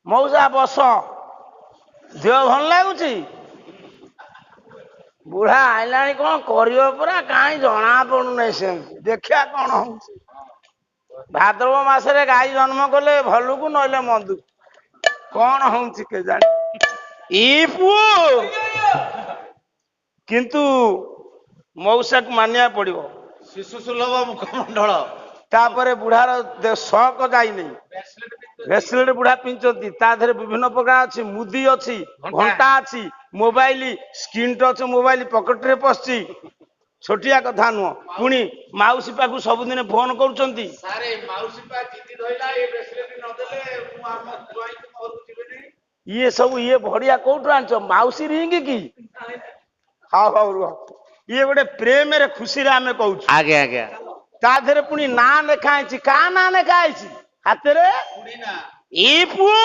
ମଉସା ବସ ଦେହ ଭଲ ଲାଗୁଛି? ବୁଢା ଆଇଲାଣି କଣ କରିବ ପରା କାହିଁ ଜଣା ପଡୁନାହିଁ ସେମିତି ଦେଖିବା କଣ ହଉଛି। ଭାଦ୍ରବ ମାସରେ ଗାଈ ଜନ୍ମ କଲେ ଭଲକୁ ନହେଲେ ମନ୍ଦକୁ କଣ ହଉଛି କେଜାଣି। ଇ ପୁଅ କିନ୍ତୁ ମଉସାକୁ ମାନିବାକୁ ପଡିବ ଶିଶୁ ସୁଲଭ ମୁଖମଣ୍ଡଳ। ତାପରେ ବୁଢାର ଶକ ଯାଇନି ବ୍ରେସଲେଟ ବୁଢା ପିନ୍ଧୁଛନ୍ତି ତା ଦେହରେ ବିଭିନ୍ନ ପ୍ରକାର ଅଛି ମୁଦି ଅଛି ଘଣ୍ଟା ଅଛି ମୋବାଇଲ ସ୍କ୍ରିନ୍ ଟଚ୍ ମୋବାଇଲ ପକେଟରେ ପଶିଛି ଛୋଟିଆ କଥା ନୁହଁ। ପୁଣି ମାଉସୀ ପାଖକୁ ସବୁଦିନ ଫୋନ କରୁଛନ୍ତି। ଇଏ ସବୁ ଇଏ ଭଡିଆ କୋଉଠୁ ଆଣିଛ ମାଉସୀ ରିଙ୍ଗ କି? ହଉ ହଉ ରୁହ ଇଏ ଗୋଟେ ପ୍ରେମରେ ଖୁସିରେ ଆମେ କହୁଛୁ। ଆଜ୍ଞା ଆଜ୍ଞା ତା ଦେହରେ ପୁଣି ନାଁ ଲେଖା ହେଇଛି କାହା ନାଁ ଲେଖା ହେଇଛି ହାତରେ? ଇ ପୁଅ